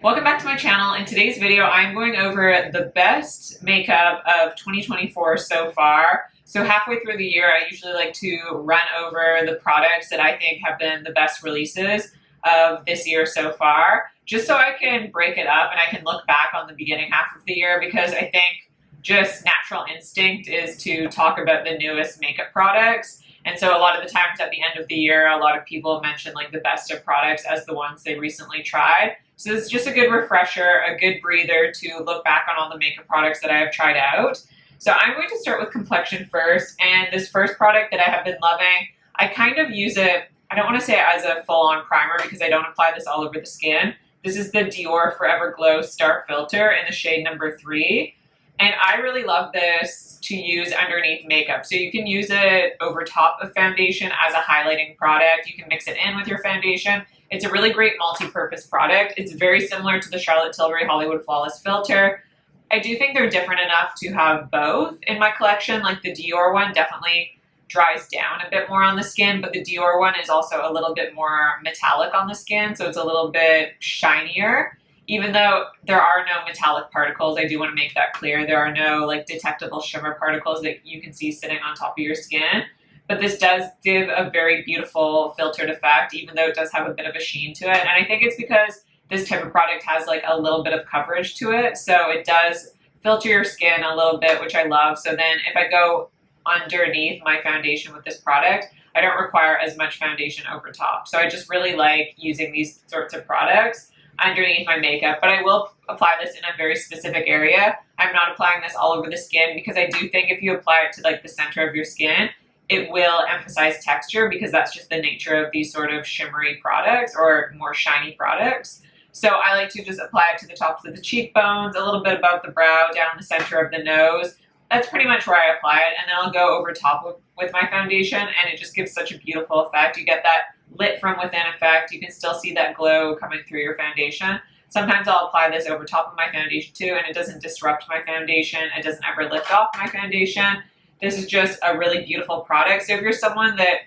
Welcome back to my channel. In today's video, I'm going over the best makeup of 2024 so far. So halfway through the year, I usually like to run over the products that I think have been the best releases of this year so far, just so I can break it up and I can look back on the beginning half of the year, because I think just natural instinct is to talk about the newest makeup products. And so a lot of the times at the end of the year, a lot of people mention like the best of products as the ones they recently tried. So it's just a good refresher, a good breather to look back on all the makeup products that I have tried out. So I'm going to start with complexion first. And this first product that I have been loving, I kind of use it, I don't want to say it as a full-on primer because I don't apply this all over the skin. This is the Dior Forever Glow Star Filter in the shade number 3. And I really love this to use underneath makeup. So you can use it over top of foundation as a highlighting product. You can mix it in with your foundation. It's a really great multi-purpose product. It's very similar to the Charlotte Tilbury Hollywood Flawless Filter. I do think they're different enough to have both in my collection. Like the Dior one definitely dries down a bit more on the skin, but the Dior one is also a little bit more metallic on the skin, so it's a little bit shinier. Even though there are no metallic particles, I do want to make that clear. There are no like detectable shimmer particles that you can see sitting on top of your skin. But this does give a very beautiful filtered effect, even though it does have a bit of a sheen to it. And I think it's because this type of product has like a little bit of coverage to it. So it does filter your skin a little bit, which I love. So then if I go underneath my foundation with this product, I don't require as much foundation over top. So I just really like using these sorts of products underneath my makeup, but I will apply this in a very specific area. I'm not applying this all over the skin because I do think if you apply it to like the center of your skin, it will emphasize texture because that's just the nature of these sort of shimmery products or more shiny products. So I like to just apply it to the tops of the cheekbones, a little bit above the brow, down the center of the nose. That's pretty much where I apply it, and then I'll go over top with my foundation, and it just gives such a beautiful effect. You get that lit from within effect. You can still see that glow coming through your foundation. Sometimes I'll apply this over top of my foundation too, and it doesn't disrupt my foundation. It doesn't ever lift off my foundation. This is just a really beautiful product. So if you're someone that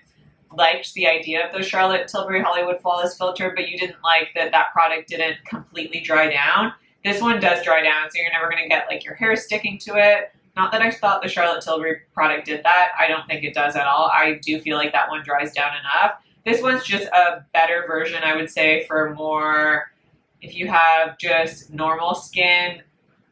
liked the idea of the Charlotte Tilbury Hollywood Flawless Filter, but you didn't like that product didn't completely dry down, this one does dry down, so you're never going to get like your hair sticking to it. Not that I thought the Charlotte Tilbury product did that. I don't think it does at all. I do feel like that one dries down enough. This one's just a better version, I would say, for more, if you have just normal skin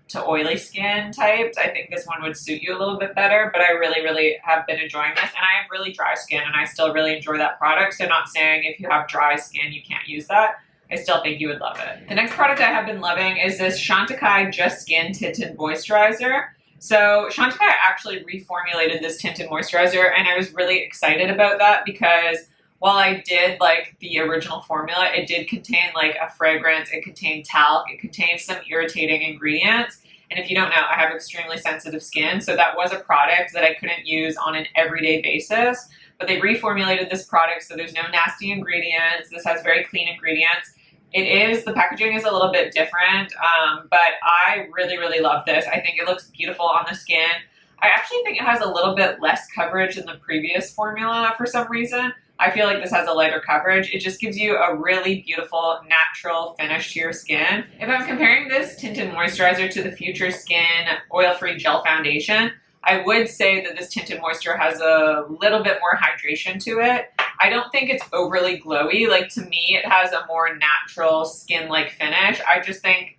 to oily skin types, I think this one would suit you a little bit better, but I really, really have been enjoying this, and I have really dry skin, and I still really enjoy that product, so not saying if you have dry skin, you can't use that. I still think you would love it. The next product I have been loving is this Chantecaille Just Skin Tinted Moisturizer. So Chantecaille actually reformulated this tinted moisturizer, and I was really excited about that because while I did like the original formula, it did contain like a fragrance, it contained talc, it contained some irritating ingredients. And if you don't know, I have extremely sensitive skin, so that was a product that I couldn't use on an everyday basis. But they reformulated this product, so there's no nasty ingredients. This has very clean ingredients. The packaging is a little bit different, but I really, really love this. I think it looks beautiful on the skin. I actually think it has a little bit less coverage than the previous formula for some reason. I feel like this has a lighter coverage. It just gives you a really beautiful, natural finish to your skin. If I'm comparing this tinted moisturizer to the Future Skin Oil-Free Gel Foundation, I would say that this tinted moisture has a little bit more hydration to it. I don't think it's overly glowy. Like, to me, it has a more natural skin-like finish. I just think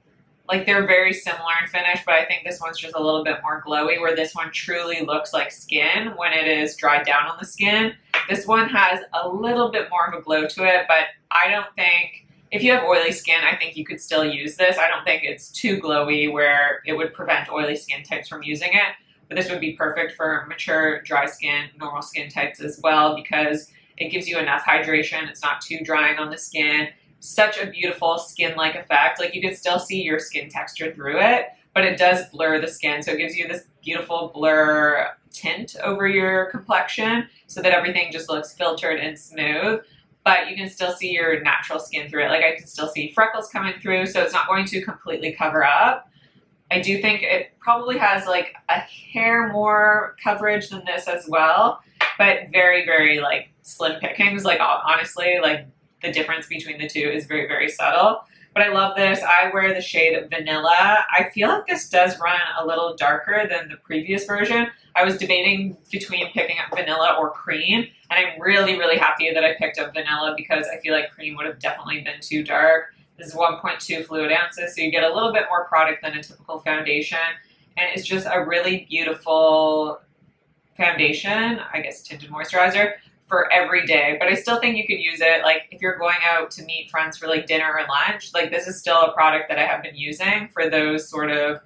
like they're very similar in finish, but I think this one's just a little bit more glowy, where this one truly looks like skin when it is dried down on the skin. This one has a little bit more of a glow to it, but I don't think, if you have oily skin, I think you could still use this. I don't think it's too glowy where it would prevent oily skin types from using it, but this would be perfect for mature, dry skin, normal skin types as well, because it gives you enough hydration. It's not too drying on the skin. Such a beautiful skin-like effect. Like, you can still see your skin texture through it, but it does blur the skin. So it gives you this beautiful blur tint over your complexion so that everything just looks filtered and smooth, but you can still see your natural skin through it. Like, I can still see freckles coming through, so it's not going to completely cover up. I do think it probably has like a hair more coverage than this as well, but very, very like slim pickings. Like, honestly, like the difference between the two is very, very subtle. But I love this. I wear the shade Vanilla. I feel like this does run a little darker than the previous version. I was debating between picking up Vanilla or Cream, and I'm really, really happy that I picked up Vanilla because I feel like Cream would have definitely been too dark. This is 1.2 fluid ounces, so you get a little bit more product than a typical foundation, and it's just a really beautiful foundation, I guess tinted moisturizer, for every day. But I still think you could use it like if you're going out to meet friends for like dinner or lunch. Like this is still a product that I have been using for those sort of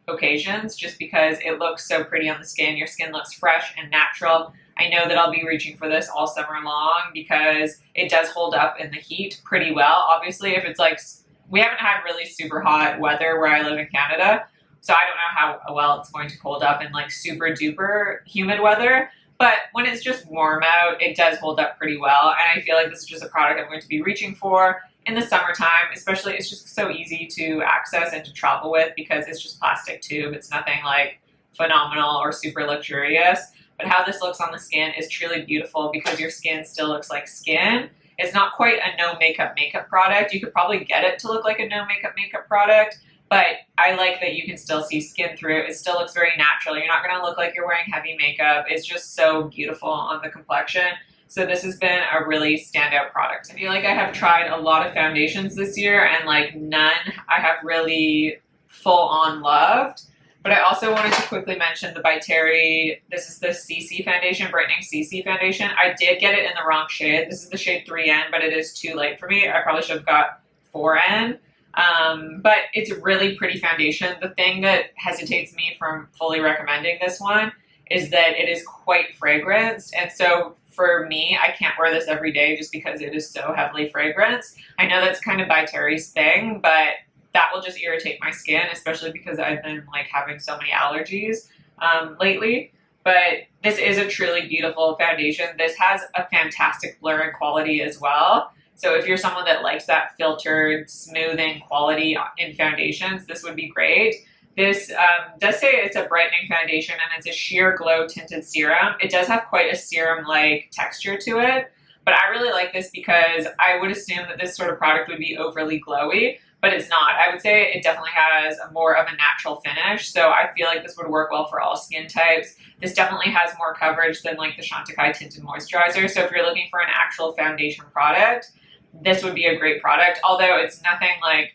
occasions just because it looks so pretty on the skin. Your skin looks fresh and natural. I know that I'll be reaching for this all summer long because it does hold up in the heat pretty well. Obviously, if it's like, we haven't had really super hot weather where I live in Canada, so I don't know how well it's going to hold up in like super duper humid weather. But when it's just warm out, it does hold up pretty well. And I feel like this is just a product I'm going to be reaching for in the summertime, especially. It's just so easy to access and to travel with because it's just plastic tube. It's nothing like phenomenal or super luxurious. But how this looks on the skin is truly beautiful because your skin still looks like skin. It's not quite a no makeup product. You could probably get it to look like a no makeup product, but I like that you can still see skin through it. It still looks very natural. You're not going to look like you're wearing heavy makeup. It's just so beautiful on the complexion. So this has been a really standout product. I feel like I have tried a lot of foundations this year and like none I have really full on loved. But I also wanted to quickly mention the By Terry, this is the CC foundation, Brightening CC foundation. I did get it in the wrong shade. This is the shade 3N, but it is too light for me. I probably should have got 4N. But it's a really pretty foundation. The thing that hesitates me from fully recommending this one is that it is quite fragranced. And so for me, I can't wear this every day just because it is so heavily fragranced. I know that's kind of By Terry's thing, but that will just irritate my skin, especially because I've been like having so many allergies lately. But this is a truly beautiful foundation. This has a fantastic blurring quality as well. So if you're someone that likes that filtered, smoothing quality in foundations, this would be great. This does say it's a brightening foundation and it's a sheer glow tinted serum. It does have quite a serum-like texture to it, but I really like this because I would assume that this sort of product would be overly glowy, but it's not. I would say it definitely has more of a natural finish, so I feel like this would work well for all skin types. This definitely has more coverage than like the Chantecaille Tinted Moisturizer, so if you're looking for an actual foundation product, this would be a great product, although it's nothing like,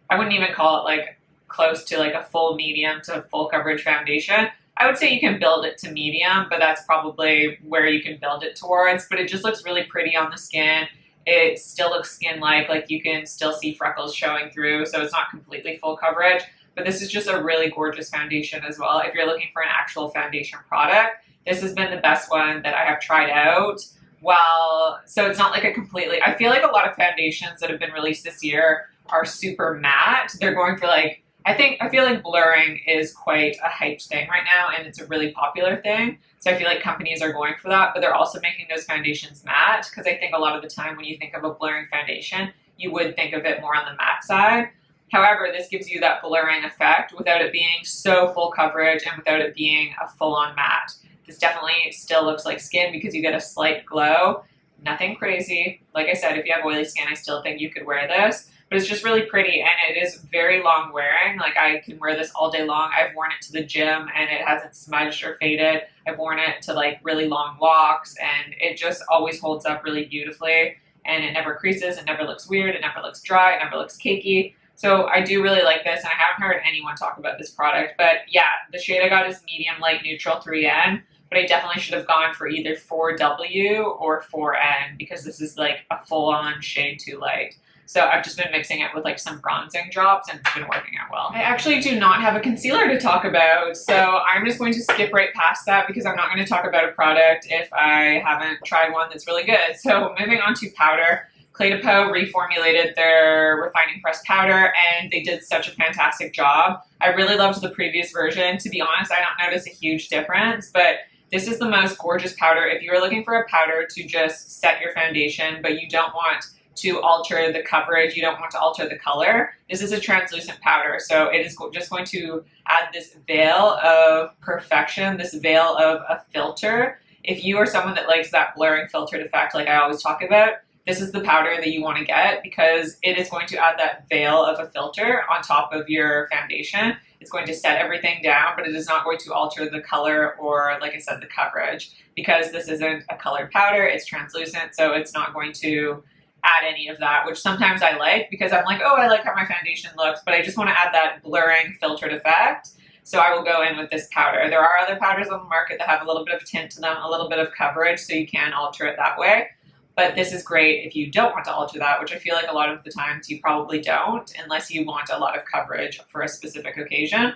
I wouldn't even call it like close to like a full medium to full coverage foundation. I would say you can build it to medium, but that's probably where you can build it towards, but it just looks really pretty on the skin. It still looks skin-like you can still see freckles showing through, so it's not completely full coverage, but this is just a really gorgeous foundation as well. If you're looking for an actual foundation product, this has been the best one that I have tried out. Well, so it's not like a completely, I feel like a lot of foundations that have been released this year are super matte. They're going for like, I feel like blurring is quite a hyped thing right now and it's a really popular thing. So I feel like companies are going for that, but they're also making those foundations matte because I think a lot of the time when you think of a blurring foundation, you would think of it more on the matte side. However, this gives you that blurring effect without it being so full coverage and without it being a full-on matte. This definitely still looks like skin because you get a slight glow. Nothing crazy. Like I said, if you have oily skin, I still think you could wear this. But it's just really pretty and it is very long wearing. Like I can wear this all day long. I've worn it to the gym and it hasn't smudged or faded. I've worn it to like really long walks and it just always holds up really beautifully and it never creases, it never looks weird, it never looks dry, it never looks cakey. So I do really like this and I haven't heard anyone talk about this product. But yeah, the shade I got is medium light neutral 3N. But I definitely should have gone for either 4W or 4N because this is like a full-on shade too light. So I've just been mixing it with like some bronzing drops and it's been working out well. I actually do not have a concealer to talk about, so I'm just going to skip right past that because I'm not going to talk about a product if I haven't tried one that's really good. So moving on to powder. Peau reformulated their refining pressed powder and they did such a fantastic job. I really loved the previous version. To be honest, I don't notice a huge difference, but this is the most gorgeous powder. If you're looking for a powder to just set your foundation, but you don't want to alter the coverage, you don't want to alter the color, this is a translucent powder. So it is just going to add this veil of perfection, this veil of a filter. If you are someone that likes that blurring filtered effect like I always talk about, this is the powder that you want to get because it is going to add that veil of a filter on top of your foundation. It's going to set everything down, but it is not going to alter the color or, like I said, the coverage, because this isn't a colored powder, it's translucent, so it's not going to add any of that, which sometimes I like because I'm like, oh, I like how my foundation looks, but I just want to add that blurring filtered effect. So I will go in with this powder. There are other powders on the market that have a little bit of tint to them, a little bit of coverage, so you can alter it that way. But this is great if you don't want to alter that, which I feel like a lot of the times you probably don't, unless you want a lot of coverage for a specific occasion.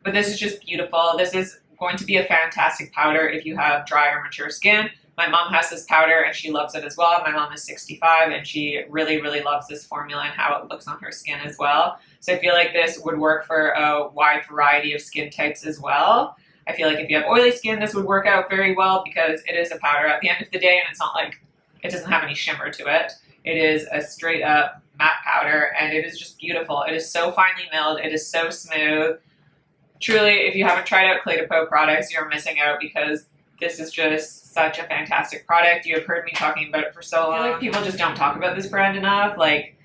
But this is just beautiful. This is going to be a fantastic powder if you have dry or mature skin. My mom has this powder and she loves it as well. My mom is 65 and she really, really loves this formula and how it looks on her skin as well. So I feel like this would work for a wide variety of skin types as well. I feel like if you have oily skin, this would work out very well because it is a powder at the end of the day, and it's not like, it doesn't have any shimmer to it. It is a straight up matte powder and it is just beautiful. It is so finely milled. It is so smooth. Truly, if you haven't tried out Clé de Peau products, you're missing out because this is just such a fantastic product. You have heard me talking about it for so long. I feel like people just don't talk about this brand enough. Like,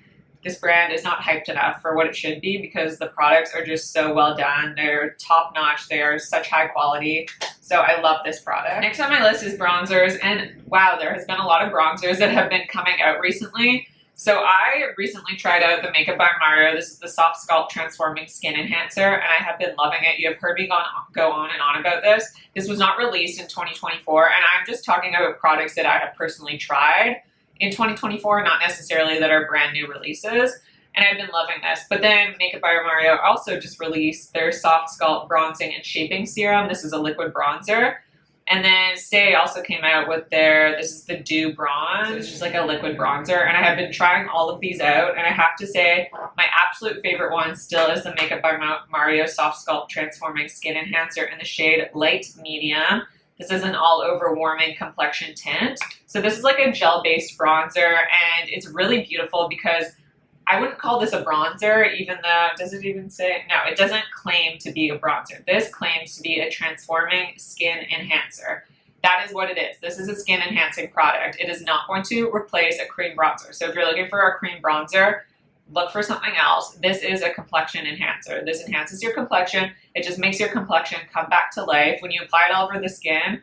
this brand is not hyped enough for what it should be because the products are just so well done. They're top notch. They are such high quality. So I love this product. Next on my list is bronzers, and wow, there has been a lot of bronzers that have been coming out recently. So I recently tried out the Makeup by Mario. This is the Softsculpt Transforming Skin Enhancer, and I have been loving it. You have heard me go on and on about this. This was not released in 2024, and I'm just talking about products that I have personally tried in 2024, not necessarily that are brand new releases. And I've been loving this. But then Makeup by Mario also just released their Softsculpt Bronzing and Shaping Serum. This is a liquid bronzer. And then Saie also came out with this is the Dew Bronze. So it's just like a liquid bronzer. And I have been trying all of these out. And I have to say, my absolute favorite one still is the Makeup by Mario Softsculpt Transforming Skin Enhancer in the shade Light Medium. This is an all-over warming complexion tint. So this is like a gel-based bronzer, and it's really beautiful because I wouldn't call this a bronzer, even though, does it even say? No, it doesn't claim to be a bronzer. This claims to be a transforming skin enhancer. That is what it is. This is a skin enhancing product. It is not going to replace a cream bronzer. So if you're looking for a cream bronzer, look for something else. This is a complexion enhancer. This enhances your complexion. It just makes your complexion come back to life when you apply it all over the skin.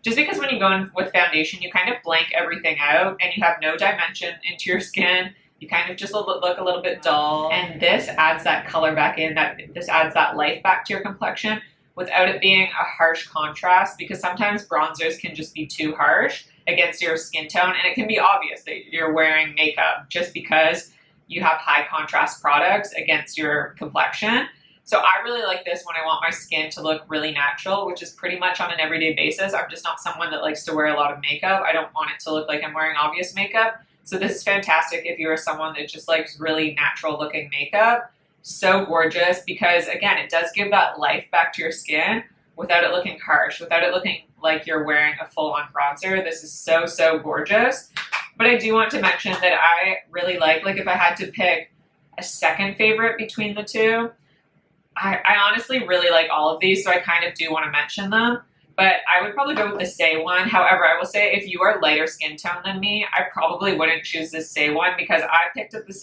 Just because when you go in with foundation, you kind of blank everything out and you have no dimension into your skin. You kind of just look a little bit dull. And this adds that color back in. This adds that life back to your complexion without it being a harsh contrast, because sometimes bronzers can just be too harsh against your skin tone. And it can be obvious that you're wearing makeup just because you have high contrast products against your complexion. So I really like this when I want my skin to look really natural, which is pretty much on an everyday basis. I'm just not someone that likes to wear a lot of makeup. I don't want it to look like I'm wearing obvious makeup. So this is fantastic if you're someone that just likes really natural looking makeup. So gorgeous because, again, it does give that life back to your skin without it looking harsh, without it looking like you're wearing a full-on bronzer. This is so, so gorgeous. But I do want to mention that I really like if I had to pick a second favorite between the two, I honestly really like all of these, so I kind of do want to mention them. But I would probably go with the Saie one. However, I will say if you are lighter skin tone than me, I probably wouldn't choose the Saie one because I picked up the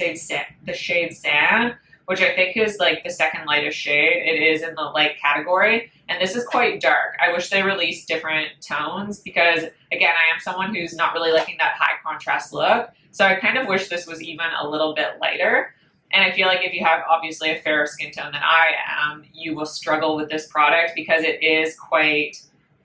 shade Sand, which I think is like the second lightest shade. It is in the light category, and this is quite dark. I wish they released different tones because, again, I am someone who's not really liking that high contrast look. So I kind of wish this was even a little bit lighter. And I feel like if you have obviously a fairer skin tone than I am, you will struggle with this product because it is quite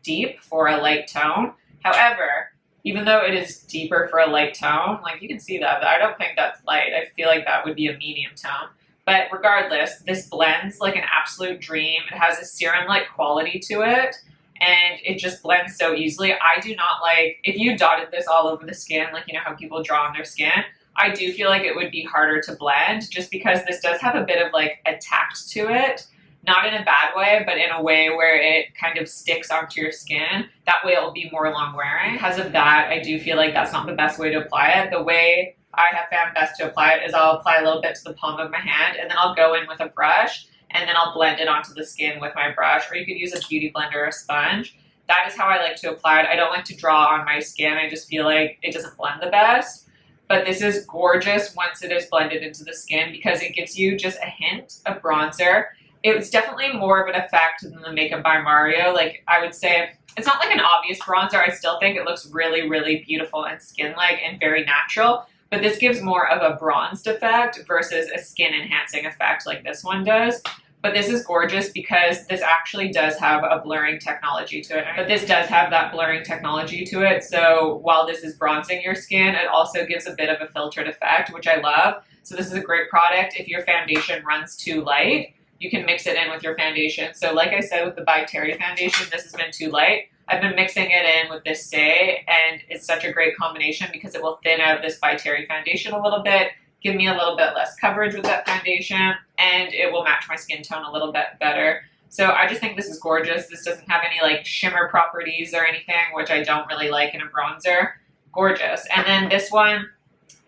deep for a light tone. However, even though it is deeper for a light tone, like you can see that, I don't think that's light. I feel like that would be a medium tone. But regardless, this blends like an absolute dream. It has a serum-like quality to it, and it just blends so easily. I do not like, if you dotted this all over the skin, like you know how people draw on their skin, I do feel like it would be harder to blend just because this does have a bit of like a tact to it. Not in a bad way, but in a way where it kind of sticks onto your skin. That way it will be more long wearing. Because of that, I do feel like that's not the best way to apply it. The way I have found best to apply it is I'll apply a little bit to the palm of my hand, and then I'll go in with a brush, and then I'll blend it onto the skin with my brush, or you could use a beauty blender or a sponge. That is how I like to apply it. I don't like to draw on my skin. I just feel like it doesn't blend the best. but this is gorgeous once it is blended into the skin because it gives you just a hint of bronzer. It's definitely more of an effect than the Makeup by Mario. Like, I would say it's not like an obvious bronzer. I still think it looks really, really beautiful and skin-like and very natural, but this gives more of a bronzed effect versus a skin-enhancing effect like this one does. But this is gorgeous because this actually does have a blurring technology to it. But this does have that blurring technology to it. So while this is bronzing your skin, it also gives a bit of a filtered effect, which I love. So this is a great product. If your foundation runs too light, you can mix it in with your foundation. So like I said with the By Terry foundation, this has been too light. I've been mixing it in with this Saie, and it's such a great combination because it will thin out this By Terry foundation a little bit, give me a little bit less coverage with that foundation, and it will match my skin tone a little bit better. So I just think this is gorgeous. This doesn't have any like shimmer properties or anything, which I don't really like in a bronzer. Gorgeous. And then this one,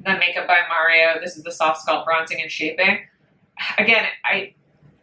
the Makeup by Mario, this is the Softsculpt Bronzing and Shaping. Again, I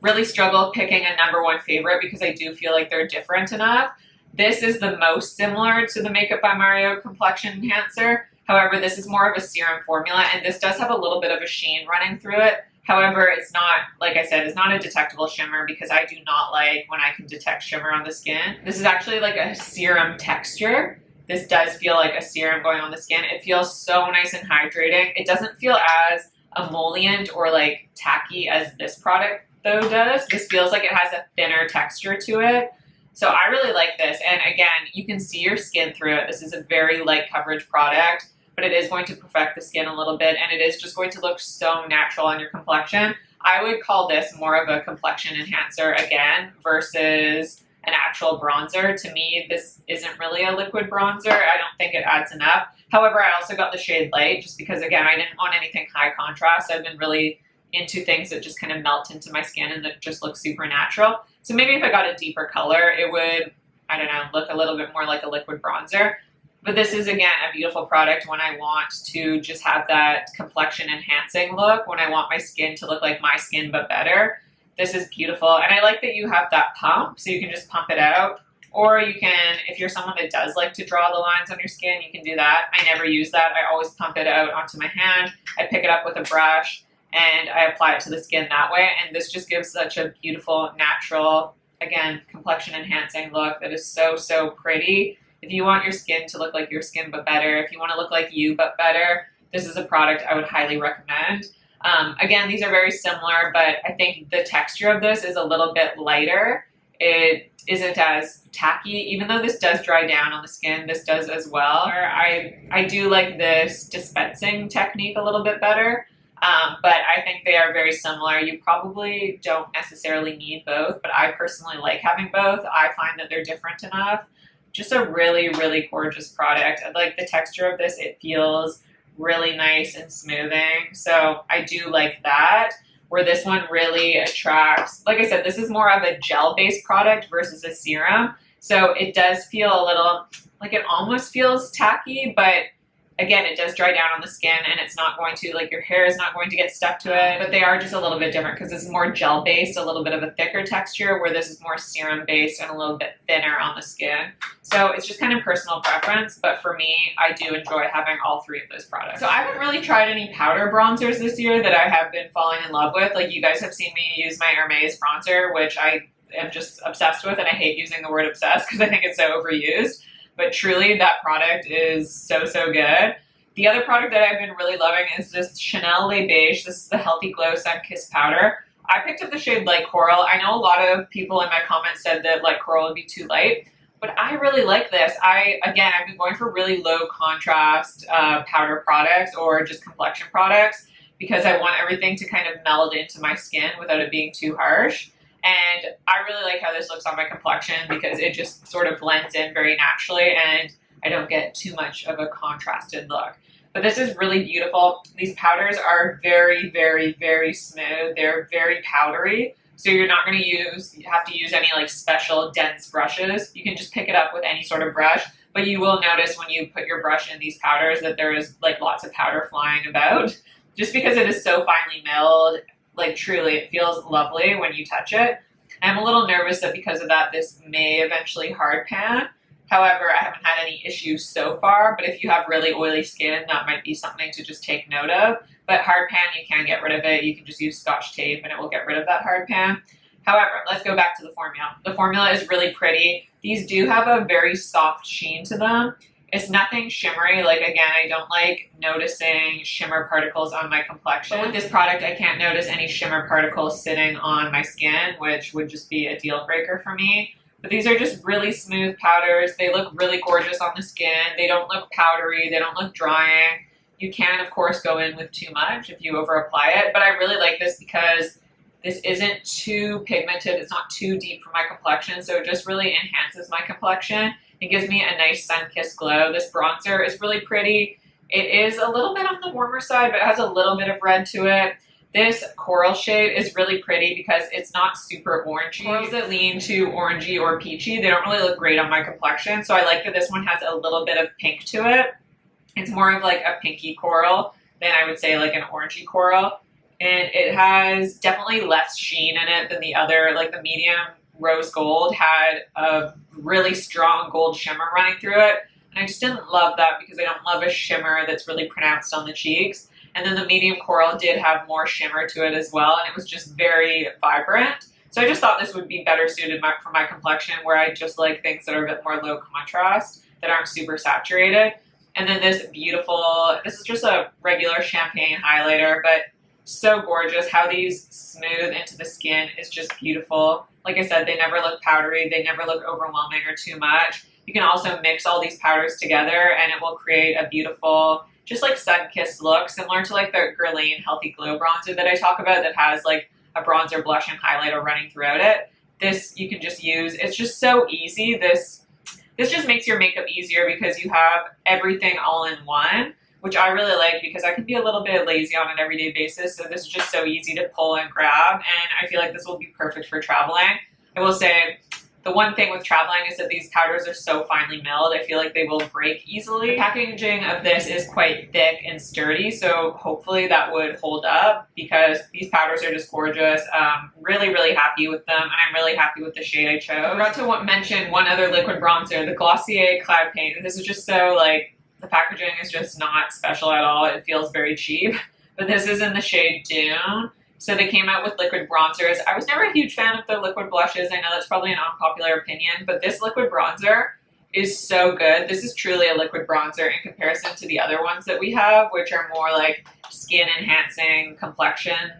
really struggle picking a #1 favorite because I do feel like they're different enough. This is the most similar to the Makeup by Mario Complexion Enhancer. However, this is more of a serum formula, and this does have a little bit of a sheen running through it. However, it's not, like I said, it's not a detectable shimmer because I do not like when I can detect shimmer on the skin. This is actually like a serum texture. This does feel like a serum going on the skin. It feels so nice and hydrating. It doesn't feel as emollient or like tacky as this product though does. This feels like it has a thinner texture to it. So I really like this. And again, you can see your skin through it. This is a very light coverage product, but it is going to perfect the skin a little bit, and it is just going to look so natural on your complexion. I would call this more of a complexion enhancer again versus an actual bronzer. To me, this isn't really a liquid bronzer. I don't think it adds enough. However, I also got the shade Light just because, again, I didn't want anything high contrast. I've been really into things that just kind of melt into my skin and that just look super natural. So maybe if I got a deeper color, it would, I don't know, look a little bit more like a liquid bronzer. But this is, again, a beautiful product when I want to just have that complexion enhancing look, when I want my skin to look like my skin but better. This is beautiful. And I like that you have that pump, so you can just pump it out. Or you can, if you're someone that does like to draw the lines on your skin, you can do that. I never use that. I always pump it out onto my hand. I pick it up with a brush and I apply it to the skin that way. And this just gives such a beautiful, natural, again, complexion enhancing look that is so, so pretty. If you want your skin to look like your skin but better, if you want to look like you but better, this is a product I would highly recommend. Again, these are very similar, but I think the texture of this is a little bit lighter. It isn't as tacky, even though this does dry down on the skin, this does as well. I do like this dispensing technique a little bit better, but I think they are very similar. You probably don't necessarily need both, but I personally like having both. I find that they're different enough. Just a really, really gorgeous product. I like the texture of this. It feels really nice and smoothing. So I do like that, where this one really attracts. Like I said, this is more of a gel-based product versus a serum. So it does feel a little, like it almost feels tacky, but again, it does dry down on the skin and it's not going to, like your hair is not going to get stuck to it, but they are just a little bit different because this is more gel-based, a little bit of a thicker texture, where this is more serum-based and a little bit thinner on the skin. So it's just kind of personal preference, but for me, I do enjoy having all three of those products. So I haven't really tried any powder bronzers this year that I have been falling in love with. Like you guys have seen me use my Hermes bronzer, which I am just obsessed with, and I hate using the word obsessed because I think it's so overused. But truly, that product is so, so good. The other product that I've been really loving is this Chanel Le Beige. This is the Healthy Glow Sun Kiss Powder. I picked up the shade Light Coral. I know a lot of people in my comments said that Light Coral would be too light, but I really like this. I've been going for really low contrast powder products or just complexion products because I want everything to kind of meld into my skin without it being too harsh. And I really like how this looks on my complexion because it just sort of blends in very naturally and I don't get too much of a contrasted look. But this is really beautiful. These powders are very, very, very smooth. They're very powdery. So you're not going to have to use any like special dense brushes. You can just pick it up with any sort of brush. But you will notice when you put your brush in these powders that there is like lots of powder flying about. Just because it is so finely milled. Like truly, it feels lovely when you touch it. I'm a little nervous that because of that, this may eventually hard pan. However, I haven't had any issues so far, but if you have really oily skin, that might be something to just take note of. But hard pan, you can get rid of it. You can just use Scotch tape and it will get rid of that hard pan. However, let's go back to the formula. The formula is really pretty. These do have a very soft sheen to them. It's nothing shimmery. Like, again, I don't like noticing shimmer particles on my complexion. But with this product, I can't notice any shimmer particles sitting on my skin, which would just be a deal breaker for me. But these are just really smooth powders. They look really gorgeous on the skin. They don't look powdery. They don't look drying. You can, of course, go in with too much if you over apply it. But I really like this because this isn't too pigmented. It's not too deep for my complexion. So it just really enhances my complexion. It gives me a nice sun-kissed glow. This bronzer is really pretty. It is a little bit on the warmer side, but it has a little bit of red to it. This coral shade is really pretty because it's not super orangey. Corals that lean to orangey or peachy, they don't really look great on my complexion. So I like that this one has a little bit of pink to it. It's more of like a pinky coral than I would say like an orangey coral. And it has definitely less sheen in it than the other, like the medium rose gold had a really strong gold shimmer running through it. And I just didn't love that because I don't love a shimmer that's really pronounced on the cheeks. And then the medium coral did have more shimmer to it as well, and it was just very vibrant. So I just thought this would be better suited for my complexion, where I just like things that are a bit more low contrast, that aren't super saturated. And then this is just a regular champagne highlighter, but so gorgeous. How these smooth into the skin is just beautiful. Like I said, they never look powdery, they never look overwhelming or too much. You can also mix all these powders together and it will create a beautiful, just like sun-kissed look, similar to like the Guerlain Healthy Glow bronzer that I talk about that has like a bronzer, blush, and highlighter running throughout it. This you can just use. It's just so easy. This just makes your makeup easier because you have everything all in one, which I really like because I can be a little bit lazy on an everyday basis. So this is just so easy to pull and grab, and I feel like this will be perfect for traveling. I will say, the one thing with traveling is that these powders are so finely milled, I feel like they will break easily. The packaging of this is quite thick and sturdy, so hopefully that would hold up because these powders are just gorgeous. Really, really happy with them, and I'm really happy with the shade I chose. I forgot to mention one other liquid bronzer, the Glossier Cloud Paint. This is just so, like, the packaging is just not special at all. It feels very cheap, but this is in the shade Dune. So they came out with liquid bronzers. I was never a huge fan of the liquid blushes. I know that's probably an unpopular opinion, but this liquid bronzer is so good. This is truly a liquid bronzer in comparison to the other ones that we have, which are more like skin enhancing complexion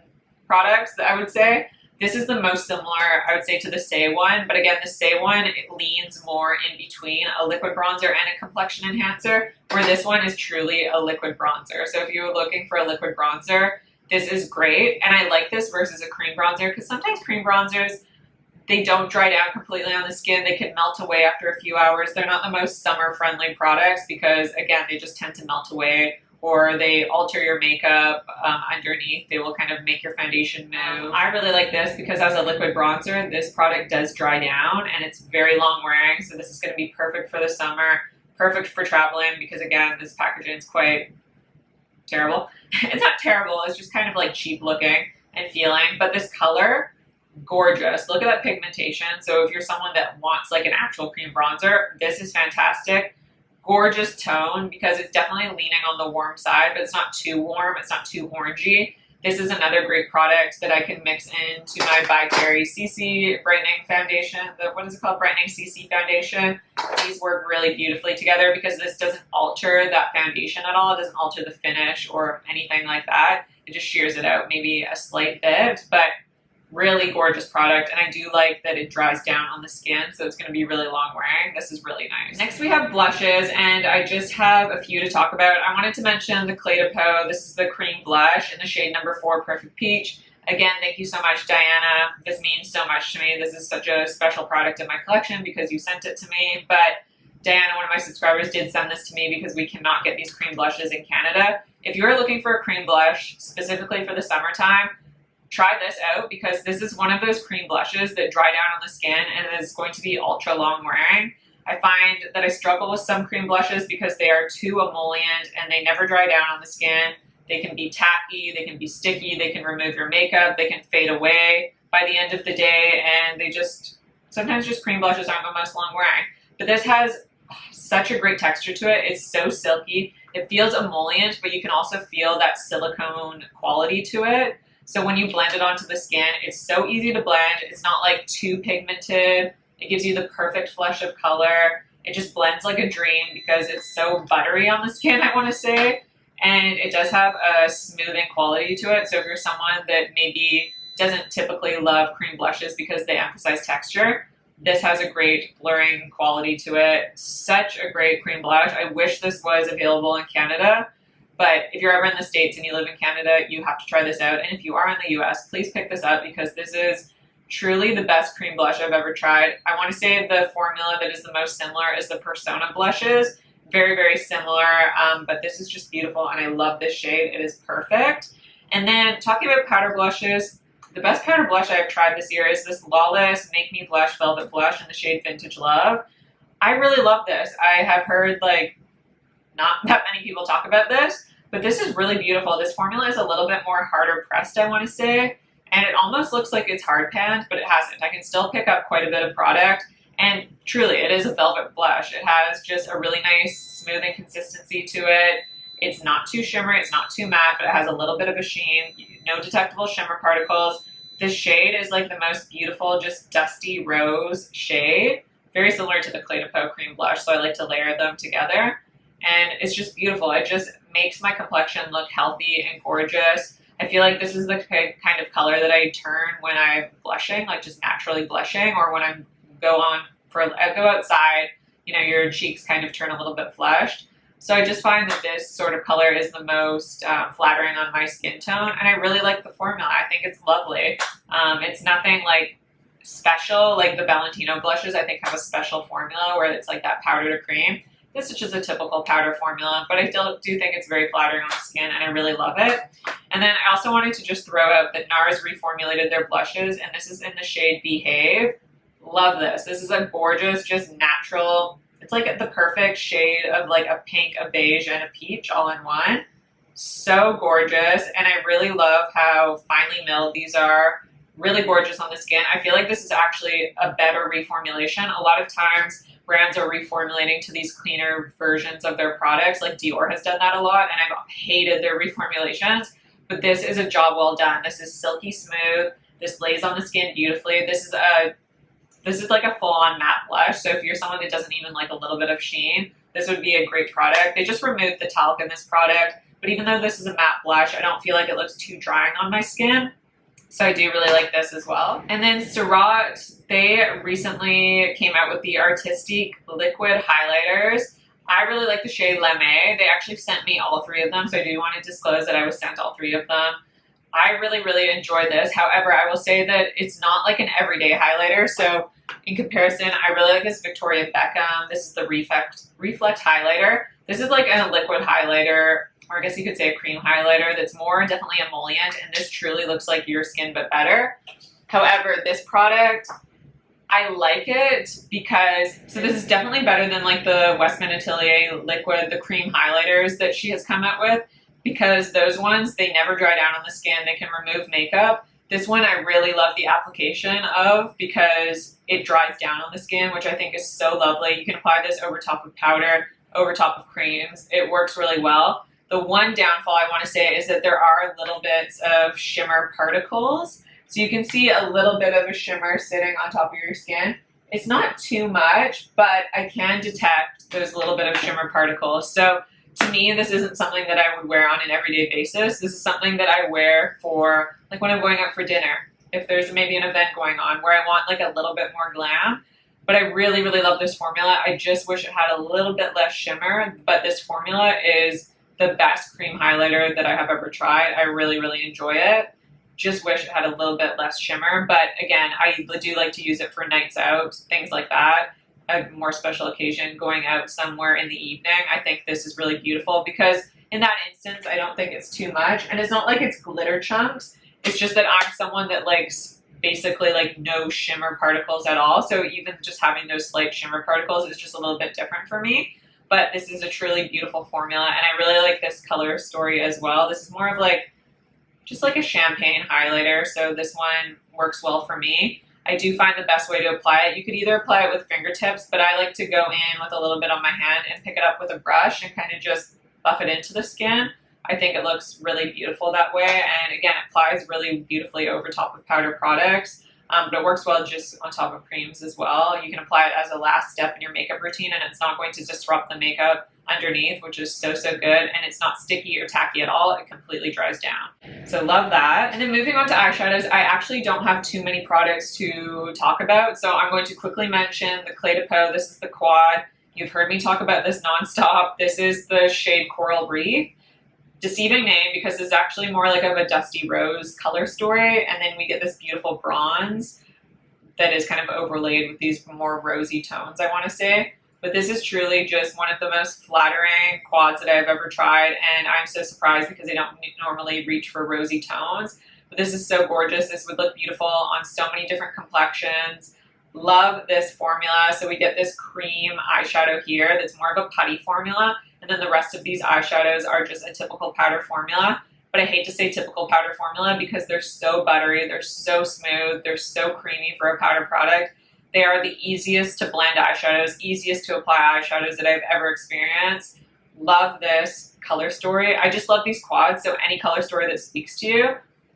products, I would say. This is the most similar, I would say, to the Saie one. But again, the Saie one, it leans more in between a liquid bronzer and a complexion enhancer, where this one is truly a liquid bronzer. So if you're looking for a liquid bronzer, this is great, and I like this versus a cream bronzer because sometimes cream bronzers, they don't dry down completely on the skin. They can melt away after a few hours. They're not the most summer-friendly products because, again, they just tend to melt away, or they alter your makeup underneath. They will kind of make your foundation move. I really like this because as a liquid bronzer, this product does dry down, and it's very long wearing, so this is going to be perfect for the summer, perfect for traveling because, again, this packaging is quite terrible. It's not terrible, it's just kind of like cheap looking and feeling, but this color, gorgeous. Look at that pigmentation. So if you're someone that wants like an actual cream bronzer, this is fantastic. Gorgeous tone because it's definitely leaning on the warm side, but it's not too warm, it's not too orangey. This is another great product that I can mix into my By Terry CC Brightening Foundation. What is it called? Brightening CC Foundation. These work really beautifully together because this doesn't alter that foundation at all. It doesn't alter the finish or anything like that. It just shears it out maybe a slight bit, but really gorgeous product. And I do like that it dries down on the skin, so it's going to be really long wearing. This is really nice. Next we have blushes, and I just have a few to talk about. I wanted to mention the Clé de Peau. This is the cream blush in the shade number 4, Perfect Peach. Again, thank you so much, Diana. This means so much to me. This is such a special product in my collection because you sent it to me, but Diana, one of my subscribers, did send this to me because we cannot get these cream blushes in Canada. If you're looking for a cream blush specifically for the summertime, try this out because this is one of those cream blushes that dry down on the skin and is going to be ultra long wearing. I find that I struggle with some cream blushes because they are too emollient and they never dry down on the skin. They can be tacky, they can be sticky, they can remove your makeup, they can fade away by the end of the day, and they just, sometimes just cream blushes aren't the most long wearing. But this has such a great texture to it. It's so silky. It feels emollient, but you can also feel that silicone quality to it. So when you blend it onto the skin, it's so easy to blend. It's not like too pigmented. It gives you the perfect flush of color. It just blends like a dream because it's so buttery on the skin, I want to say. And it does have a smoothing quality to it. So if you're someone that maybe doesn't typically love cream blushes because they emphasize texture, this has a great blurring quality to it. Such a great cream blush. I wish this was available in Canada, but if you're ever in the States and you live in Canada, you have to try this out. And if you are in the US, please pick this up because this is truly the best cream blush I've ever tried. I want to say the formula that is the most similar is the Persona blushes. Very, very similar, but this is just beautiful and I love this shade. It is perfect. And then talking about powder blushes, the best powder blush I've tried this year is this Lawless Make Me Blush Velvet Blush in the shade Vintage Love. I really love this. I have heard like not that many people talk about this, but this is really beautiful. This formula is a little bit more harder pressed, I want to say, and it almost looks like it's hard panned, but it hasn't. I can still pick up quite a bit of product, and truly it is a velvet blush. It has just a really nice smoothing consistency to it. It's not too shimmery, it's not too matte, but it has a little bit of a sheen. No detectable shimmer particles. This shade is like the most beautiful, just dusty rose shade. Very similar to the Clé de Peau cream blush, so I like to layer them together. And it's just beautiful. It just makes my complexion look healthy and gorgeous. I feel like this is the kind of color that I turn when I'm blushing, like just naturally blushing, or when I go outside, you know, your cheeks kind of turn a little bit flushed. So I just find that this sort of color is the most flattering on my skin tone, and I really like the formula. I think it's lovely. It's nothing like special, like the Valentino blushes I think have a special formula where it's like that powder to cream. This is just a typical powder formula, but I still do think it's very flattering on the skin and I really love it. And then I also wanted to just throw out that NARS reformulated their blushes, and this is in the shade Behave. Love this. This is a gorgeous, just natural, it's like the perfect shade of like a pink, a beige, and a peach all in one. So gorgeous, and I really love how finely milled these are. Really gorgeous on the skin. I feel like this is actually a better reformulation. A lot of times brands are reformulating to these cleaner versions of their products, like Dior has done that a lot, and I've hated their reformulations, but this is a job well done. This is silky smooth. This lays on the skin beautifully. This is like a full-on matte blush, so if you're someone that doesn't even like a little bit of sheen, this would be a great product. They just removed the talc in this product, but even though this is a matte blush, I don't feel like it looks too drying on my skin. So I do really like this as well. And then Surratt, they recently came out with the Artistique liquid highlighters. I really like the shade Lame. They actually sent me all three of them, so I do want to disclose that I was sent all three of them. I really, really enjoy this. However, I will say that it's not like an everyday highlighter. So in comparison, I really like this Victoria Beckham. This is the Reflect highlighter. This is like a liquid highlighter, or I guess you could say a cream highlighter that's more definitely emollient, and this truly looks like your skin but better. However, this product, I like it because, so this is definitely better than like the Westman Atelier liquid, the cream highlighters that she has come out with, because those ones, they never dry down on the skin. They can remove makeup. This one I really love the application of because it dries down on the skin, which I think is so lovely. You can apply this over top of powder, over top of creams. It works really well. The one downfall I want to say is that there are little bits of shimmer particles. So you can see a little bit of a shimmer sitting on top of your skin. It's not too much, but I can detect those little bit of shimmer particles. So to me, this isn't something that I would wear on an everyday basis. This is something that I wear for like when I'm going out for dinner. If there's maybe an event going on where I want like a little bit more glam. But I really, really love this formula. I just wish it had a little bit less shimmer, but this formula is the best cream highlighter that I have ever tried. I really, really enjoy it. Just wish it had a little bit less shimmer. But again, I do like to use it for nights out, things like that. A more special occasion, going out somewhere in the evening. I think this is really beautiful because in that instance, I don't think it's too much. And it's not like it's glitter chunks. It's just that I'm someone that likes basically like no shimmer particles at all. So even just having those slight shimmer particles is just a little bit different for me. But this is a truly beautiful formula, and I really like this color story as well. This is more of like, just like a champagne highlighter, so this one works well for me. I do find the best way to apply it. You could either apply it with fingertips, but I like to go in with a little bit on my hand and pick it up with a brush and kind of just buff it into the skin. I think it looks really beautiful that way, and again, it applies really beautifully over top of powder products, but it works well just on top of creams as well. You can apply it as a last step in your makeup routine, and it's not going to disrupt the makeup underneath, which is so good, and it's not sticky or tacky at all. It completely dries down. So love that. And then moving on to eyeshadows, I actually don't have too many products to talk about, so I'm going to quickly mention the Clé de Peau. This is the quad. You've heard me talk about this nonstop. This is the shade Coral Reef. Deceiving name because it's actually more like of a dusty rose color story, and then we get this beautiful bronze that is kind of overlaid with these more rosy tones, I want to say. But this is truly just one of the most flattering quads that I've ever tried, and I'm so surprised because they don't normally reach for rosy tones. But this is so gorgeous. This would look beautiful on so many different complexions. Love this formula. So we get this cream eyeshadow here that's more of a putty formula, and then the rest of these eyeshadows are just a typical powder formula. But I hate to say typical powder formula because they're so buttery, they're so smooth, they're so creamy for a powder product. They are the easiest to blend eyeshadows, easiest to apply eyeshadows that I've ever experienced. Love this color story. I just love these quads, so any color story that speaks to you,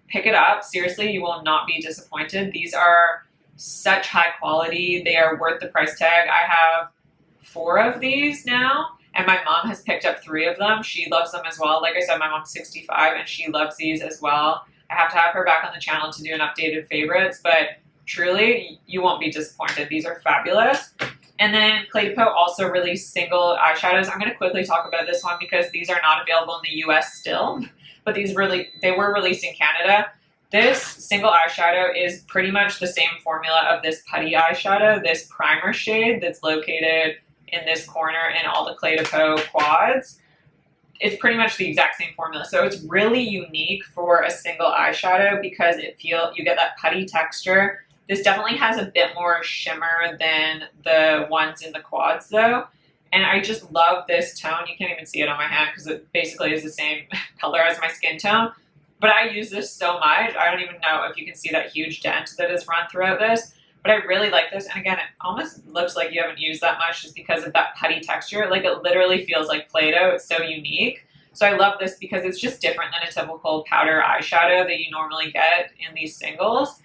pick it up. Seriously, you will not be disappointed. These are such high quality. They are worth the price tag. I have 4 of these now, and my mom has picked up 3 of them. She loves them as well. Like I said, my mom's 65 and she loves these as well. I have to have her back on the channel to do an updated favorites, but truly, you won't be disappointed. These are fabulous. And then Clé de Peau also released single eyeshadows. I'm going to quickly talk about this one because these are not available in the US still, but they were released in Canada. This single eyeshadow is pretty much the same formula of this putty eyeshadow, this primer shade that's located in this corner in all the Clé de Peau quads. It's pretty much the exact same formula. So it's really unique for a single eyeshadow because you get that putty texture. This definitely has a bit more shimmer than the ones in the quads though. And I just love this tone. You can't even see it on my hand because it basically is the same color as my skin tone. But I use this so much. I don't even know if you can see that huge dent that is run throughout this. But I really like this. And again, it almost looks like you haven't used that much just because of that putty texture. Like it literally feels like Play-Doh. It's so unique. So I love this because it's just different than a typical powder eyeshadow that you normally get in these singles.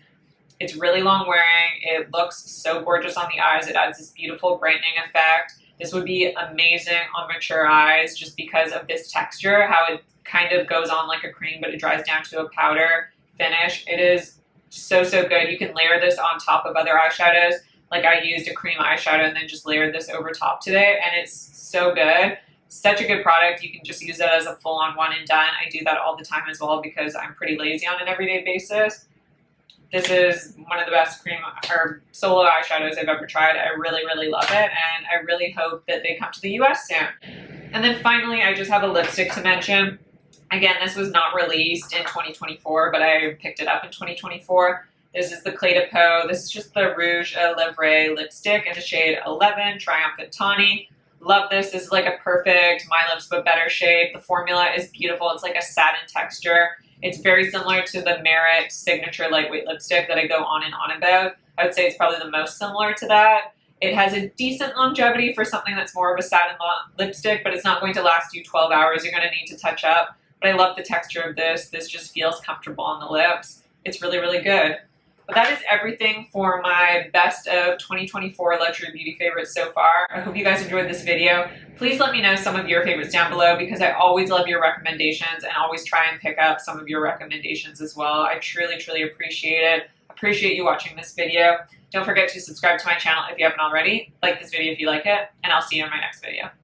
It's really long wearing. It looks so gorgeous on the eyes. It adds this beautiful brightening effect. This would be amazing on mature eyes just because of this texture, how it kind of goes on like a cream, but it dries down to a powder finish. It is so good. You can layer this on top of other eyeshadows. Like I used a cream eyeshadow and then just layered this over top today, and it's so good. Such a good product. You can just use it as a full-on one and done. I do that all the time as well because I'm pretty lazy on an everyday basis. This is one of the best cream or solo eyeshadows I've ever tried. I really love it, and I really hope that they come to the US soon. And then finally, I just have a lipstick to mention. Again, this was not released in 2024, but I picked it up in 2024. This is the Clé de Peau. This is just the Rouge à Lèvres lipstick in the shade 11, Triumphant Tawny. Love this. This is like a perfect My Lips But Better shade. The formula is beautiful. It's like a satin texture. It's very similar to the Merit Signature Lightweight Lipstick that I go on and on about. I would say it's probably the most similar to that. It has a decent longevity for something that's more of a satin lipstick, but it's not going to last you 12 hours. You're going to need to touch up. But I love the texture of this. This just feels comfortable on the lips. It's really good. But that is everything for my best of 2024 luxury beauty favorites so far. I hope you guys enjoyed this video. Please let me know some of your favorites down below because I always love your recommendations and always try and pick up some of your recommendations as well. I truly appreciate it. Appreciate you watching this video. Don't forget to subscribe to my channel if you haven't already. Like this video if you like it, and I'll see you in my next video.